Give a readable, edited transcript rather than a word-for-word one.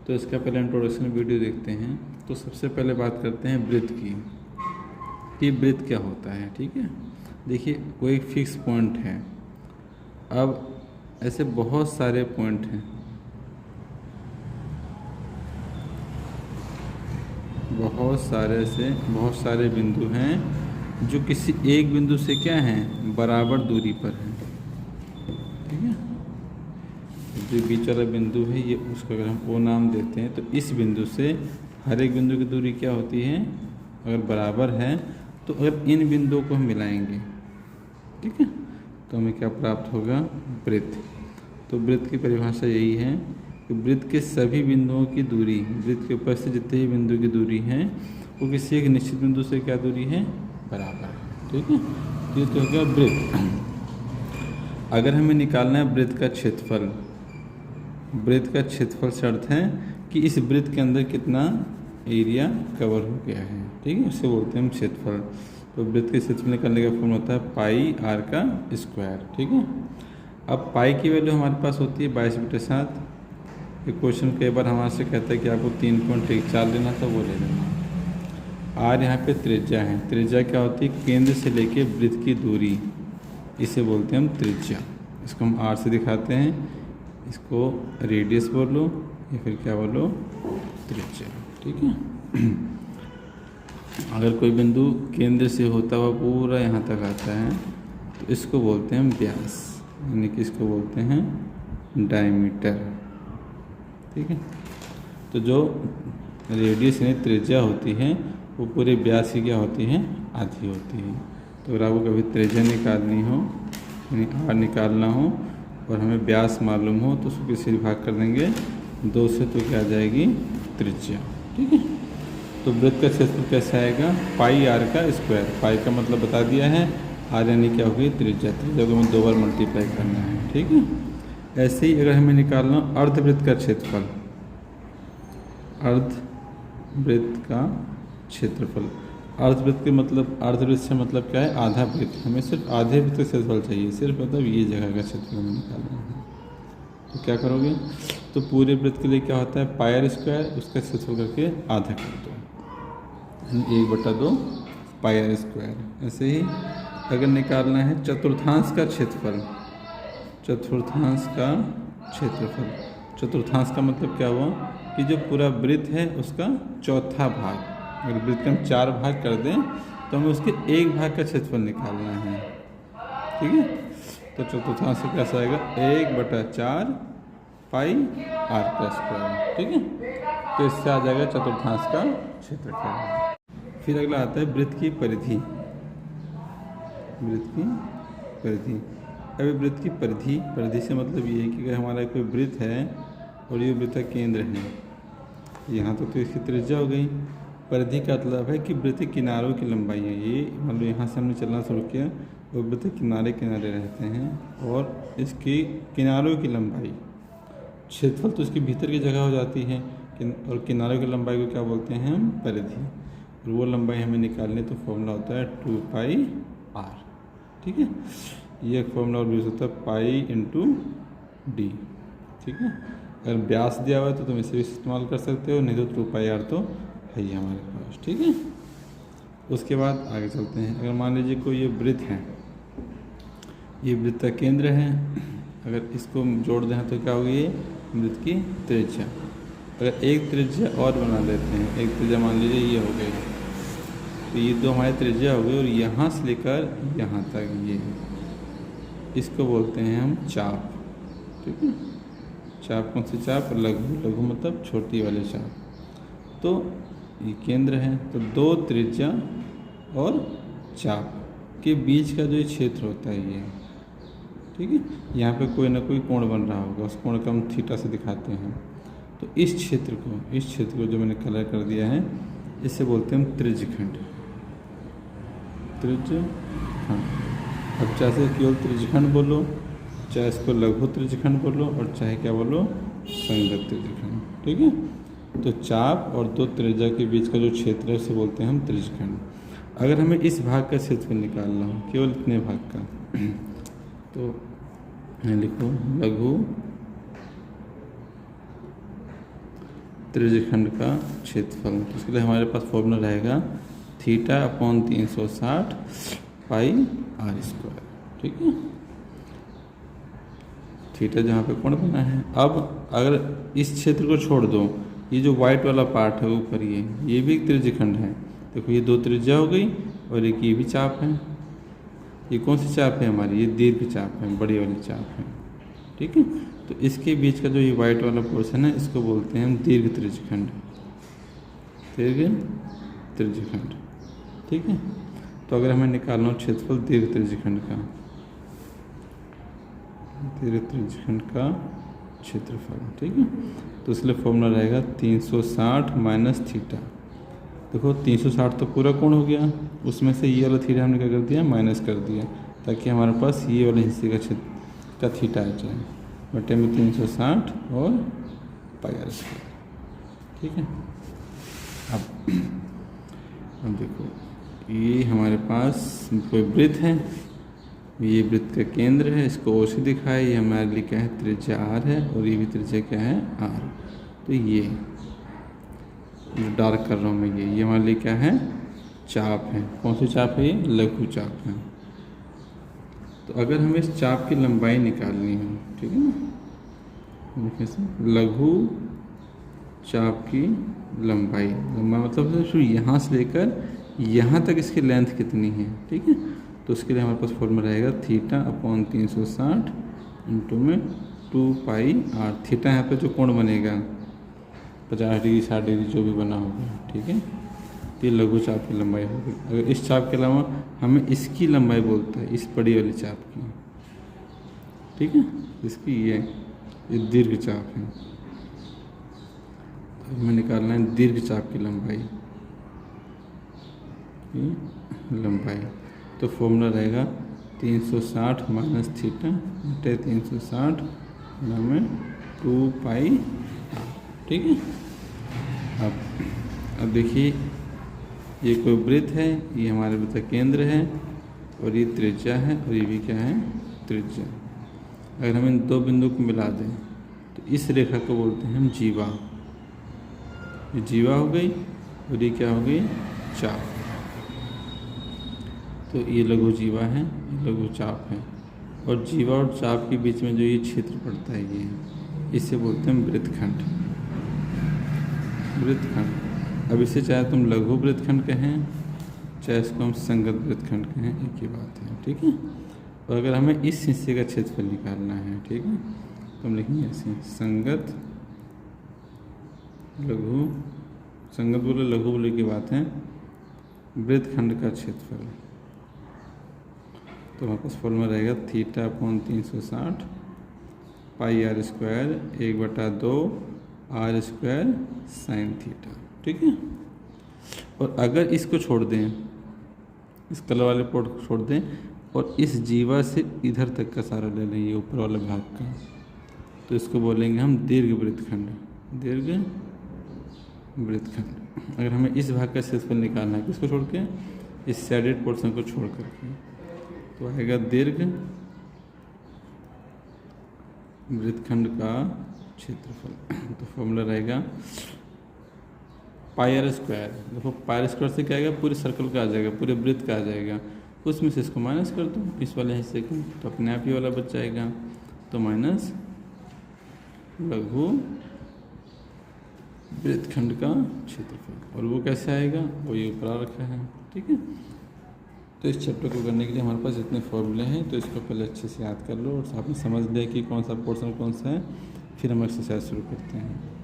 तो इसका पहले इंट्रोडक्शन वीडियो देखते हैं। तो सबसे पहले बात करते हैं वृत्त की कि वृत्त क्या होता है। ठीक है, देखिए कोई फिक्स पॉइंट है। अब ऐसे बहुत सारे पॉइंट हैं, बहुत सारे बिंदु हैं जो किसी एक बिंदु से क्या हैं, बराबर दूरी पर हैं। ठीक है, जो बीच वाला बिंदु है ये, उसका अगर हम ओ नाम देते हैं तो इस बिंदु से हर एक बिंदु की दूरी क्या होती है, अगर बराबर है तो अगर इन बिंदुओं को हम मिलाएंगे, ठीक है, तो हमें क्या प्राप्त होगा, वृत्त। तो वृत्त की परिभाषा यही है कि वृत्त के सभी बिंदुओं की दूरी, वृत्त के ऊपर से जितने भी बिंदु की दूरी है वो किसी एक निश्चित बिंदु से क्या दूरी है, बराबर है। ठीक है, ये तो हो गया वृत्त। अगर हमें निकालना है वृत्त का क्षेत्रफल, वृत्त का क्षेत्रफल से अर्थ है कि इस वृत्त के अंदर कितना एरिया कवर हो गया है। ठीक है, उससे बोलते हैं हम क्षेत्रफल। तो वृत्त के क्षेत्रफल निकालने का फॉर्मूला होता है पाई आर का स्क्वायर। ठीक है, अब पाई की वैल्यू हमारे पास होती है 22/7। ये क्वेश्चन कई बार हमारे से कहता है कि आपको 3.14 लेना था, वो ले लेना। आर यहाँ पे त्रिज्या है। त्रिज्या क्या होती है, केंद्र से लेके वृत्त की दूरी, इसे बोलते हैं हम त्रिज्या। इसको हम आर से दिखाते हैं, इसको रेडियस बोलो या फिर क्या बोलो, त्रिज्या। ठीक है, अगर कोई बिंदु केंद्र से होता हुआ पूरा यहाँ तक आता है तो इसको बोलते हैं हम व्यास, यानी कि इसको बोलते हैं डायमीटर। ठीक है, तो जो रेडियस यानी त्रिज्या होती है वो पूरे व्यास की क्या होती है, आधी होती है। तो अगर आपको कभी त्रिज्या निकालनी हो, यानी आर निकालना हो और हमें व्यास मालूम हो तो उसको किसी भाग कर देंगे 2 से, तो क्या आ जाएगी, त्रिज्या। ठीक है, तो वृत्त का क्षेत्रफल कैसे आएगा, पाई आर का स्क्वायर। पाई का मतलब बता दिया है, आर यानी क्या होगी, त्रिज्या। त्रिज्या को हमें 2 बार मल्टीप्लाई करना है। ठीक है, ऐसे ही अगर हमें निकालना अर्धवृत्त का क्षेत्रफल, अर्धवृत्त का क्षेत्रफल, अर्धवृत्त के मतलब, अर्धवृत्त से मतलब क्या है, आधा वृत्त। हमें सिर्फ आधे वृत्त का क्षेत्रफल चाहिए, सिर्फ मतलब ये जगह का क्षेत्रफल हमें निकालना है। तो क्या करोगे, तो पूरे वृत्त के लिए क्या होता है, पाई आर स्क्वायर, उसका क्षेत्रफल करके आधा कर दो, यानी 1/2 पाई आर स्क्वायर। ऐसे ही अगर निकालना है चतुर्थांश का क्षेत्रफल, चतुर्थांश का क्षेत्रफल, चतुर्थांश का मतलब क्या हुआ कि जो पूरा वृत्त है उसका चौथा भाग, अगर वृत्त के हम 4 भाग कर दें तो हमें उसके 1 भाग का क्षेत्रफल निकालना है। ठीक है, तो चतुर्थांश से कैसा आएगा, 1/4 पाई आर का स्क्वायर। ठीक है, तो इससे आ जाएगा चतुर्थांश का क्षेत्रफल। फिर अगला आता है वृत्त की परिधि, वृत्त की परिधि। अभी वृत्त की परिधि, परिधि से मतलब ये है कि अगर हमारा कोई वृत्त है और ये वृत्त का केंद्र है, यहाँ तो इसकी त्रिज्या हो गई। परिधि का मतलब है कि वृत्त के किनारों की लंबाई है ये, मतलब यहाँ से हमने चलना शुरू किया और वृत्त के किनारे किनारे रहते हैं और इसकी किनारों की लंबाई, क्षेत्रफल तो इसके भीतर की जगह हो जाती है और किनारों की लंबाई को क्या बोलते हैं हम, परिधि। और वो लंबाई हमें निकालने तो फॉर्मूला होता है 2 पाई आर। ठीक है, ये फॉर्मूला और यूज होता है पाई इंटू डी। ठीक है, अगर व्यास दिया हुआ है तो तुम इसे भी इस्तेमाल कर सकते हो, नहीं तो 2 पाई आर तो है ही हमारे पास। ठीक है, उसके बाद आगे चलते हैं। अगर मान लीजिए कोई ये वृत्त है, ये वृत्त का केंद्र है, अगर इसको जोड़ दें तो क्या होगी, ये वृत्त की त्रिज्या। अगर एक त्रिज्या और बना लेते हैं, एक त्रिज्या मान लीजिए ये हो गई, तो ये 2 हमारी त्रिज्या हो गई और यहाँ से लेकर यहाँ तक ये, इसको बोलते हैं हम चाप। ठीक है, चाप कौन सी चाप, लघु, लघु मतलब छोटी वाले चाप। तो ये केंद्र है, तो 2 त्रिज्या और चाप के बीच का जो क्षेत्र होता है ये, ठीक है, यहाँ पे कोई ना कोई कोण बन रहा होगा, उस कोण को हम थीटा से दिखाते हैं। तो इस क्षेत्र को जो मैंने कलर कर दिया है, इसे बोलते हैं हम त्रिज्यखंड, त्रिज्यखंड। अब चाहे केवल त्रिज्यखंड बोलो, चाहे इसको लघु त्रिज्यखंड बोलो, और चाहे क्या बोलो, संगत त्रिज्यखंड। ठीक है, तो चाप और 2 त्रिज्या के बीच का जो क्षेत्र है उसे बोलते हैं हम त्रिज्यखंड। अगर हमें इस भाग का क्षेत्रफल निकालना हो, केवल इतने भाग का, तो लिखो लघु त्रिज्यखंड का क्षेत्रफल। तो इसके लिए हमारे पास फॉर्मूला रहेगा θ/360 पाई r स्क्वायर। ठीक है, थीटा जहाँ पे कोण बना है। अब अगर इस क्षेत्र को छोड़ दो, ये जो वाइट वाला पार्ट है ऊपर, ये भी एक त्रिज्यखंड है। देखो ये दो त्रिज्या हो गई और एक ये भी चाप है। ये कौन सी चाप है हमारी? ये दीर्घ चाप है, बड़ी वाली चाप है। ठीक है, तो इसके बीच का जो ये वाइट वाला पोर्शन है इसको बोलते हैं हम दीर्घ त्रिज्यखंड। दीर्घ त्रिज्यखंड। ठीक है, तो अगर हमें निकालना हो क्षेत्रफल दीर्घ त्रिज्यखंड का, दीर्घ त्रिज्यखंड का क्षेत्रफल। ठीक है, तो इसलिए फॉर्मूला रहेगा 360 माइनस थीटा। देखो 360 तो पूरा कोण हो गया, उसमें से ये वाला थीटा हमने क्या कर दिया? माइनस कर दिया, ताकि हमारे पास ये वाले हिस्से का क्षेत्र का थीटा आ जाए। बटे में 360 और पाई r स्क्वायर। ठीक है, अब देखो ये हमारे पास कोई वृत्त है, ये वृत्त का केंद्र है, इसको ओ से दिखाए। ये हमारे लिए क्या है? त्रिज्या r है, और ये भी त्रिज्या क्या है? r। तो ये डार्क कर रहा हूँ मैं, ये हमारे लिए क्या है? चाप है। कौन सी चाप है? ये लघु चाप है। तो अगर हमें इस चाप की लंबाई निकालनी है, ठीक है ना, कैसे? लघु चाप की लंबाई, मतलब सिर्फ यहाँ से लेकर यहाँ तक इसकी लेंथ कितनी है। ठीक है, तो उसके लिए हमारे पास फॉर्मूला रहेगा θ/360 इंटू में 2 पाई r। थीटा यहाँ पे जो कोण बनेगा 50 डिग्री 60 डिग्री जो भी बना होगा। ठीक है, ये लघु चाप की लंबाई होगी। अगर इस चाप के अलावा हमें इसकी लंबाई बोलता है, इस बड़ी वाली चाप की। ठीक है, इसकी ये दीर्घ चाप है। तो हमें निकालना है दीर्घ चाप की लंबाई, तो फॉर्मूला रहेगा 360 माइनस थीटा बटे 360 में 2 पाई। ठीक है, अब देखिए ये कोई वृत्त है, ये हमारे वृत्त का केंद्र है, और ये त्रिज्या है, और ये भी क्या है? त्रिज्या। अगर हम इन दो बिंदु को मिला दें तो इस रेखा को बोलते हैं हम जीवा। ये जीवा हो गई, और ये क्या हो गई? चाप। तो ये लघु जीवा है, ये लघु चाप है, और जीवा और चाप के बीच में जो ये क्षेत्र पड़ता है, ये इसे बोलते हैं वृत्तखंड। वृत्तखंड। अब इसे चाहे तुम लघु वृत्तखंड कहें, चाहे इसको हम संगत वृत्तखंड कहें, एक ही बात है। ठीक है, और अगर हमें इस हिस्से का क्षेत्रफल निकालना है, ठीक है, तो हम लिखेंगे ऐसे संगत लघु, संगत बोले लघु बोले की बात है, वृत्तखंड का क्षेत्रफल। तो हमारे पास फॉर्मूला रहेगा θ/360 पाई r square 1/2 r square sine theta. ठीक है, और अगर इसको छोड़ दें, इस कलर वाले पोर्ट को छोड़ दें, और इस जीवा से इधर तक का सारा ले लेंगे ऊपर वाले भाग का, तो इसको बोलेंगे हम दीर्घ वृत्तखंड। दीर्घ वृत्तखंड। अगर हमें इस भाग का क्षेत्रफल निकालना है, किसको छोड़ के? इस शेडेड पोर्शन को छोड़ करके, तो आएगा दीर्घ वृत्तखंड का क्षेत्रफल। तो फॉर्मूला रहेगा पाई r स्क्वायर। देखो पाई r स्क्वायर से क्या आएगा? पूरे सर्कल का आ जाएगा, पूरे वृत्त का आ जाएगा, उसमें से इसको माइनस कर दो इस वाले हिस्से को, तो अपने आप ही वाला बच जाएगा। तो माइनस लघु वृत्तखंड का क्षेत्रफल, और वो कैसे आएगा? वो ये ऊपर आ रखा है। ठीक है, तो इस चैप्टर को करने के लिए हमारे पास इतने फॉर्मूले हैं, तो इसको पहले अच्छे से याद कर लो, और आपने समझ लिया कि कौन सा पोर्शन कौन सा है, फिर हम एक्सरसाइज शुरू करते हैं।